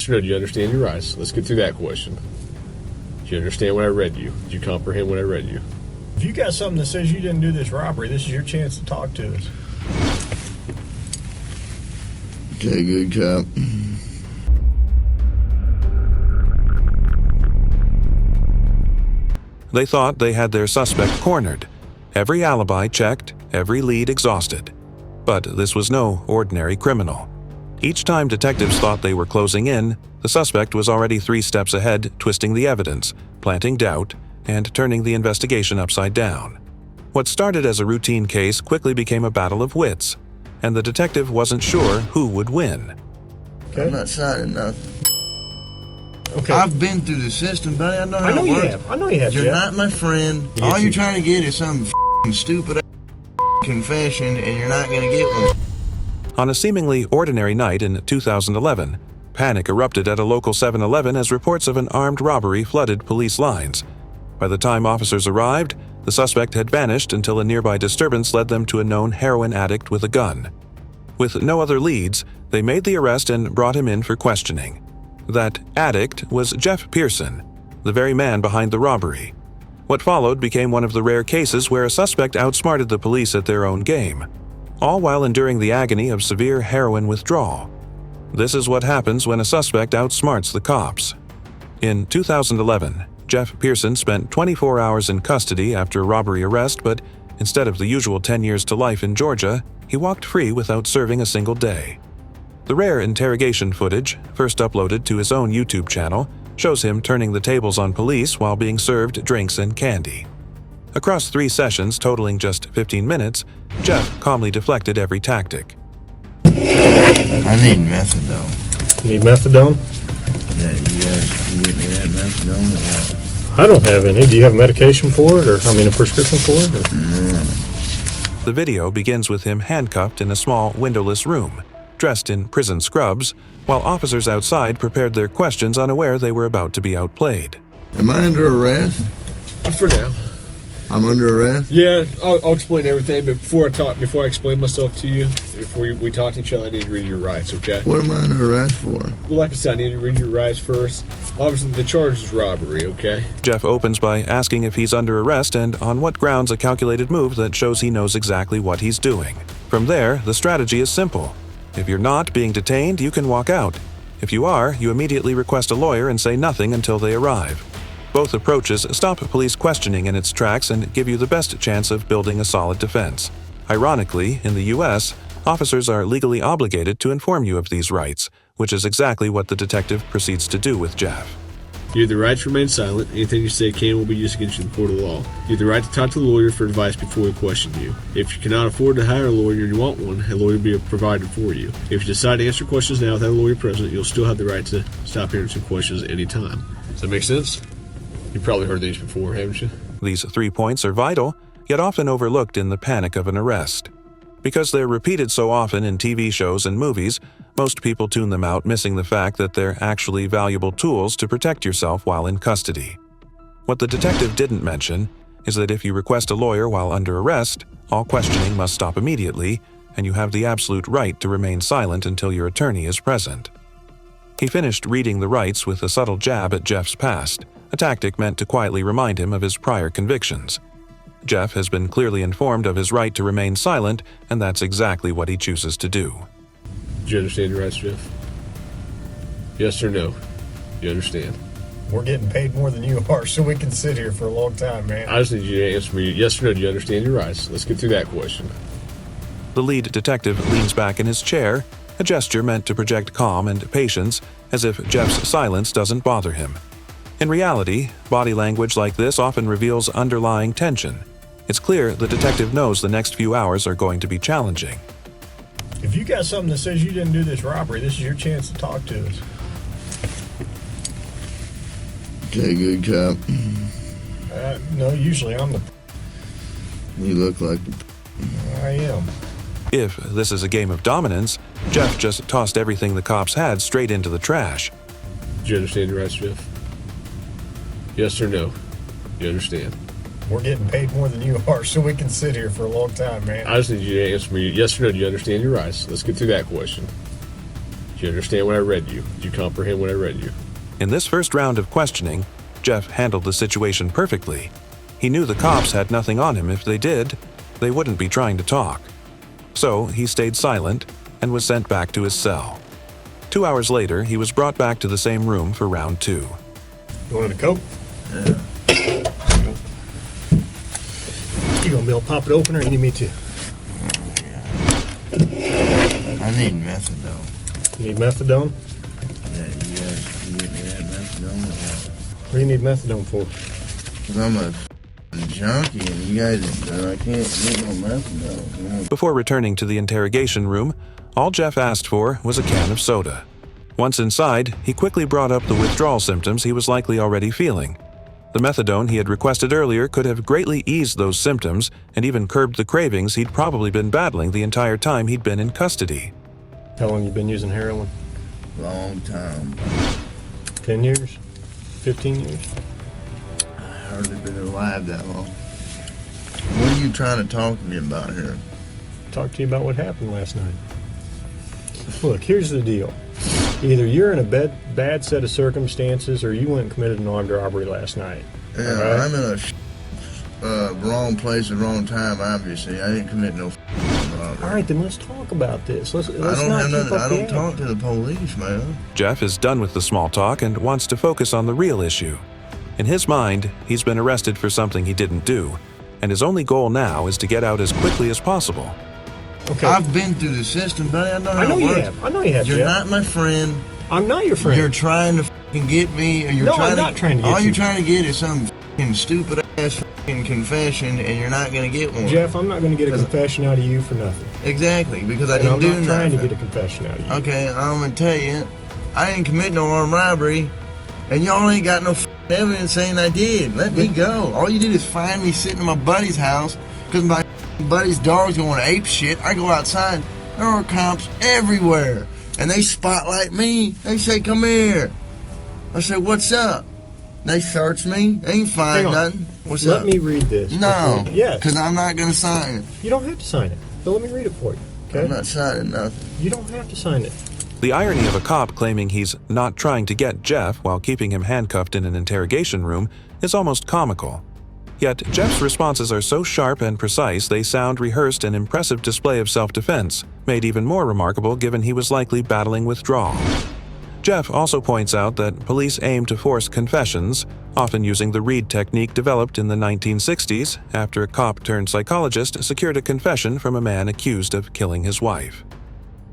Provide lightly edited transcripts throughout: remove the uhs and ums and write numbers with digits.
Yes or no, do you understand your rights? Let's get through that question. Do you understand what I read you? Did you comprehend what I read you? If you got something that says you didn't do this robbery, this is your chance to talk to us. Okay, good cop. They thought they had their suspect cornered. Every alibi checked, every lead exhausted. But this was no ordinary criminal. Each time detectives thought they were closing in, the suspect was already 3 steps ahead, twisting the evidence, planting doubt, and turning the investigation upside down. What started as a routine case quickly became a battle of wits, and the detective wasn't sure who would win. Okay. I'm not signing nothing. Okay. I've been through the system, buddy. I know how it works. I know you have. You're Jeff. not my friend. All you're trying to get is some stupid confession, and you're not going to get one. On a seemingly ordinary night in 2011, panic erupted at a local 7-Eleven as reports of an armed robbery flooded police lines. By the time officers arrived, the suspect had vanished until a nearby disturbance led them to a known heroin addict with a gun. With no other leads, they made the arrest and brought him in for questioning. That addict was Jeff Pearson, the very man behind the robbery. What followed became one of the rare cases where a suspect outsmarted the police at their own game, all while enduring the agony of severe heroin withdrawal. This is what happens when a suspect outsmarts the cops. In 2011, Jeff Pearson spent 24 hours in custody after a robbery arrest, but instead of the usual 10 years to life in Georgia, he walked free without serving a single day. The rare interrogation footage, first uploaded to his own YouTube channel, shows him turning the tables on police while being served drinks and candy. Across 3 sessions totaling just 15 minutes, Jeff calmly deflected every tactic. I need methadone. You need methadone? Yeah, you guys can get me that methadone? I don't have any. Do you have medication for it, or a prescription for it? No. The video begins with him handcuffed in a small windowless room, dressed in prison scrubs, while officers outside prepared their questions unaware they were about to be outplayed. Am I under arrest? For now. I'm under arrest? Yeah, I'll explain everything, but before I explain myself to you, before we talk to each other, I need to read your rights, okay? What am I under arrest for? Well, like I said, I need to read your rights first. Obviously, the charge is robbery, okay? Jeff opens by asking if he's under arrest and on what grounds, a calculated move that shows he knows exactly what he's doing. From there, the strategy is simple. If you're not being detained, you can walk out. If you are, you immediately request a lawyer and say nothing until they arrive. Both approaches stop police questioning in its tracks and give you the best chance of building a solid defense. Ironically, in the U.S., officers are legally obligated to inform you of these rights, which is exactly what the detective proceeds to do with Jeff. You have the right to remain silent. Anything you say can will be used against you in the court of law. You have the right to talk to a lawyer for advice before we question you. If you cannot afford to hire a lawyer and you want one, a lawyer will be provided for you. If you decide to answer questions now without a lawyer present, you'll still have the right to stop answering questions at any time. Does that make sense? You've probably heard these before, haven't you? These 3 points are vital, yet often overlooked in the panic of an arrest. Because they're repeated so often in TV shows and movies, most people tune them out, missing the fact that they're actually valuable tools to protect yourself while in custody. What the detective didn't mention is that if you request a lawyer while under arrest, all questioning must stop immediately, and you have the absolute right to remain silent until your attorney is present. He finished reading the rights with a subtle jab at Jeff's past, a tactic meant to quietly remind him of his prior convictions. Jeff has been clearly informed of his right to remain silent, and that's exactly what he chooses to do. Do you understand your rights, Jeff? Yes or no? You understand? We're getting paid more than you are, so we can sit here for a long time, man. I just need you to answer me yes or no. Do you understand your rights? Let's get through that question. The lead detective leans back in his chair, a gesture meant to project calm and patience, as if Jeff's silence doesn't bother him. In reality, body language like this often reveals underlying tension. It's clear the detective knows the next few hours are going to be challenging. If you got something that says you didn't do this robbery, this is your chance to talk to us. Okay, good cop. No, usually I'm the... You look like I am. If this is a game of dominance, Jeff just tossed everything the cops had straight into the trash. Do you understand your rights, Jeff? Yes or no? You understand? We're getting paid more than you are, so we can sit here for a long time, man. I just need you to answer me yes or no. Do you understand your rights? Let's get through that question. Do you understand what I read you? Do you comprehend what I read you? In this first round of questioning, Jeff handled the situation perfectly. He knew the cops had nothing on him. If they did, they wouldn't be trying to talk. So he stayed silent and was sent back to his cell. 2 hours later, he was brought back to the same room for round 2. You wanted a Coke? Yeah. You gonna be able to pop it open, or you need me to? I need methadone. You need methadone? Yeah, you guys can get me that methadone. What do you need methadone for? Because I'm a junkie and you guys, I can't get no methadone. You know? Before returning to the interrogation room, all Jeff asked for was a can of soda. Once inside, he quickly brought up the withdrawal symptoms he was likely already feeling. The methadone he had requested earlier could have greatly eased those symptoms and even curbed the cravings he'd probably been battling the entire time he'd been in custody. How long you been using heroin? Long time. 10 years? 15 years? I hardly been alive that long. What are you trying to talk to me about here? Talk to you about what happened last night. Look, here's the deal. Either you're in a bad set of circumstances, or you went and committed an armed robbery last night. Yeah, right? I'm in a wrong place at the wrong time, obviously. I didn't commit no robbery. All right, then let's talk about this. Let's I not don't have keep nothing. up I the don't act. talk to the police, man. Jeff is done with the small talk and wants to focus on the real issue. In his mind, he's been arrested for something he didn't do, and his only goal now is to get out as quickly as possible. Okay. I've been through the system, buddy. I know how it you works. have. I know you have, You're Jeff. not my friend. I'm not your friend. You're trying to fucking get me. Or you're No, trying I'm not trying to get all you. you're trying to get is some fucking stupid ass fucking confession, and you're not going to get one. Jeff, I'm not going to get a confession out of you for nothing. Exactly, because I And didn't I'm do not nothing. trying to get a confession out of you. Okay, I'm going to tell you, I didn't commit no armed robbery, and y'all ain't got no fucking evidence saying I did. Let me go. All you did is find me sitting in my buddy's house because my buddy's dog's going ape shit. I go outside, there are cops everywhere, and they spotlight me. They say, "Come here." I say, "What's up?" They search me. They ain't find Hang on. nothing. What's Let up? me read this. No. Yes. Because I'm not going to sign it. You don't have to sign it. But let me read it for you. Okay? I'm not signing nothing. You don't have to sign it. The irony of a cop claiming he's not trying to get Jeff while keeping him handcuffed in an interrogation room is almost comical. Yet Jeff's responses are so sharp and precise they sound rehearsed, an impressive display of self-defense, made even more remarkable given he was likely battling withdrawal. Jeff also points out that police aim to force confessions, often using the Reed technique developed in the 1960s after a cop-turned-psychologist secured a confession from a man accused of killing his wife.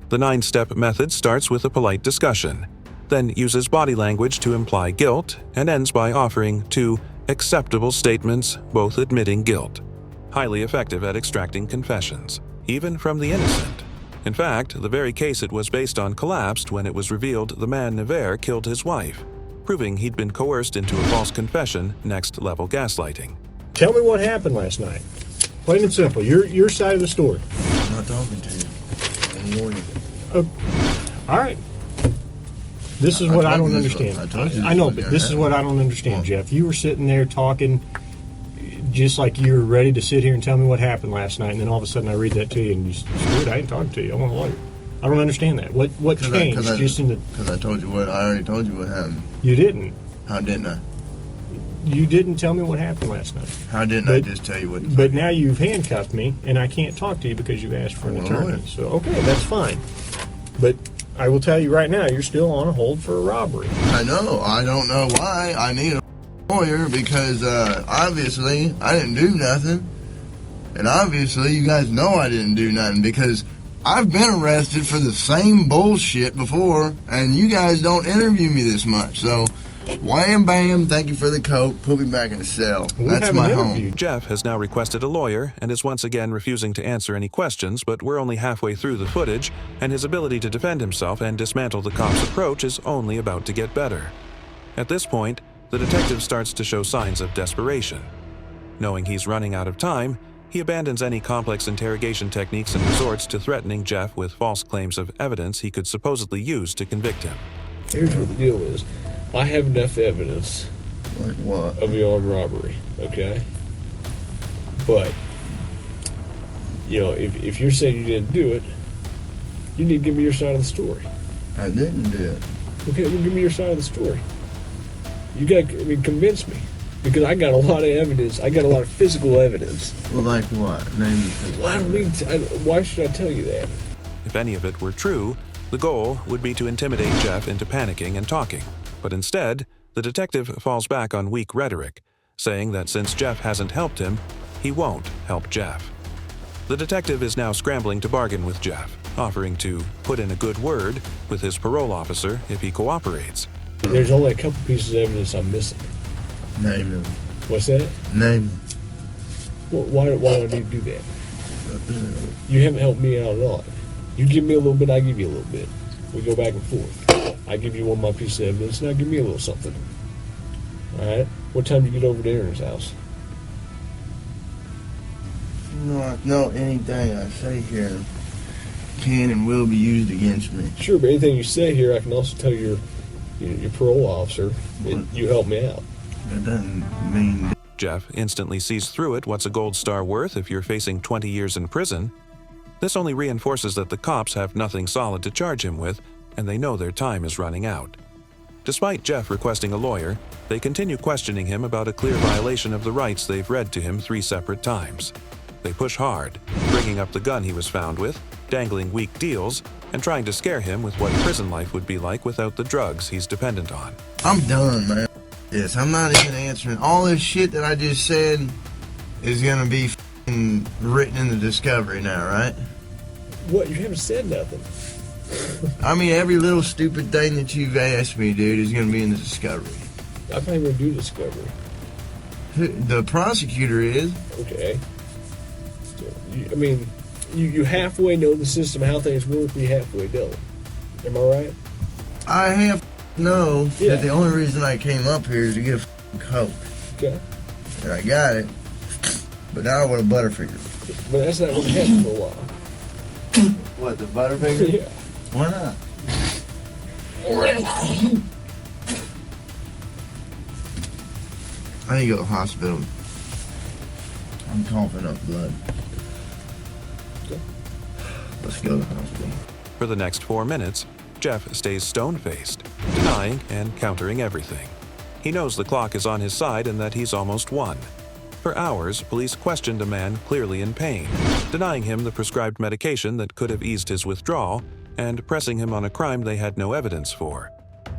The 9-step method starts with a polite discussion, then uses body language to imply guilt, and ends by offering 2 acceptable statements, both admitting guilt. Highly effective at extracting confessions, even from the innocent. In fact, the very case it was based on collapsed when it was revealed the man Nevers killed his wife, proving he'd been coerced into a false confession, next-level gaslighting. Tell me what happened last night. Plain and simple. Your side of the story. I'm not talking to you. I'm warning you. All right. This is I what told I don't you this understand. was- I told you I this know, was but gonna this is happen. what I don't understand, What? Jeff. You were sitting there talking just like you were ready to sit here and tell me what happened last night, and then all of a sudden I read that to you, and you said, "Screw it, I ain't talking to you. I want a lawyer." I don't understand that. What changed just in the... Because I told you what, I already told you what happened. You didn't. How didn't I? You didn't tell me what happened last night. How didn't I But- just tell you what? But now you've handcuffed me, and I can't talk to you because you asked for an Well, attorney. lawyer. So, okay, that's fine. But I will tell you right now, you're still on a hold for a robbery. I know. I don't know why I need a lawyer because obviously I didn't do nothing. And obviously you guys know I didn't do nothing because I've been arrested for the same bullshit before and you guys don't interview me this much. So, wham bam, thank you for the coke, put me back in the cell. We That's haven't my interviewed home. Jeff has now requested a lawyer and is once again refusing to answer any questions, but we're only halfway through the footage, and his ability to defend himself and dismantle the cop's approach is only about to get better. At this point, the detective starts to show signs of desperation. Knowing he's running out of time, he abandons any complex interrogation techniques and resorts to threatening Jeff with false claims of evidence he could supposedly use to convict him. Here's what the deal is. I have enough evidence Like what? of the armed robbery, okay? But, you know, if you're saying you didn't do it, you need to give me your side of the story. I didn't do it. Okay, well, give me your side of the story. You got to convince me. Because I got a lot of evidence. I got a lot of physical evidence. Well, like what? Name the Well, I don't need to, why should I tell you that? If any of it were true, the goal would be to intimidate Jeff into panicking and talking. But instead, the detective falls back on weak rhetoric, saying that since Jeff hasn't helped him, he won't help Jeff. The detective is now scrambling to bargain with Jeff, offering to put in a good word with his parole officer if he cooperates. There's only a couple pieces of evidence I'm missing. Name them. What's that? Name them. Well, why do I need to do that? You haven't helped me out at all. You give me a little bit, I give you a little bit. We go back and forth. I give you one of my pieces of evidence, now give me a little something. All right? What time do you get over to Aaron's house? No, anything I say here can and will be used against me. Sure, but anything you say here, I can also tell your parole officer that you helped me out. That doesn't mean... Jeff instantly sees through it what's a gold star worth if you're facing 20 years in prison. This only reinforces that the cops have nothing solid to charge him with, and they know their time is running out. Despite Jeff requesting a lawyer, they continue questioning him about a clear violation of the rights they've read to him 3 separate times. They push hard, bringing up the gun he was found with, dangling weak deals, and trying to scare him with what prison life would be like without the drugs he's dependent on. I'm done, man. Yes, I'm not even answering. All this shit that I just said is gonna be f***ing written in the discovery now, right? What? You haven't said nothing. I mean, every little stupid thing that you've asked me, dude, is gonna be in the discovery. I'm not even going to do discovery. The prosecutor is. Okay. So, you halfway know the system, how things work, you halfway don't. Am I right? I have to know Yeah. that the only reason I came up here is to get a f***ing Coke. Okay. And I got it. But now I want a Butterfinger. But that's not going to happen for a while. What, the Butterfinger? Yeah. Why not? I need to go to the hospital. I'm coughing up blood. Okay. Let's go to the hospital. For the next 4 minutes, Jeff stays stone-faced, denying and countering everything. He knows the clock is on his side and that he's almost won. For hours, police questioned a man clearly in pain, denying him the prescribed medication that could have eased his withdrawal and pressing him on a crime they had no evidence for.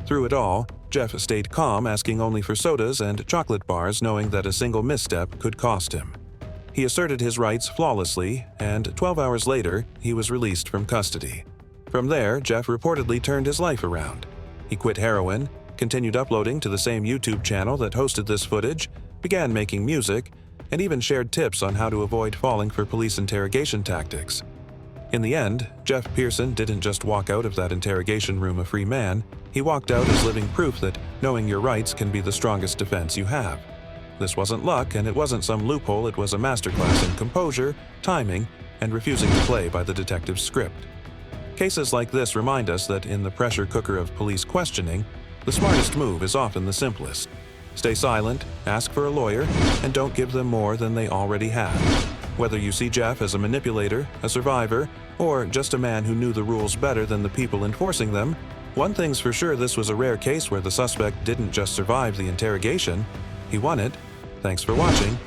Through it all, Jeff stayed calm, asking only for sodas and chocolate bars, knowing that a single misstep could cost him. He asserted his rights flawlessly, and 12 hours later, he was released from custody. From there, Jeff reportedly turned his life around. He quit heroin, continued uploading to the same YouTube channel that hosted this footage, began making music, and even shared tips on how to avoid falling for police interrogation tactics. In the end, Jeff Pearson didn't just walk out of that interrogation room a free man, he walked out as living proof that knowing your rights can be the strongest defense you have. This wasn't luck, and it wasn't some loophole, it was a masterclass in composure, timing, and refusing to play by the detective's script. Cases like this remind us that in the pressure cooker of police questioning, the smartest move is often the simplest. Stay silent, ask for a lawyer, and don't give them more than they already have. Whether you see Jeff as a manipulator, a survivor, or just a man who knew the rules better than the people enforcing them, one thing's for sure, this was a rare case where the suspect didn't just survive the interrogation, he won it. Thanks for watching,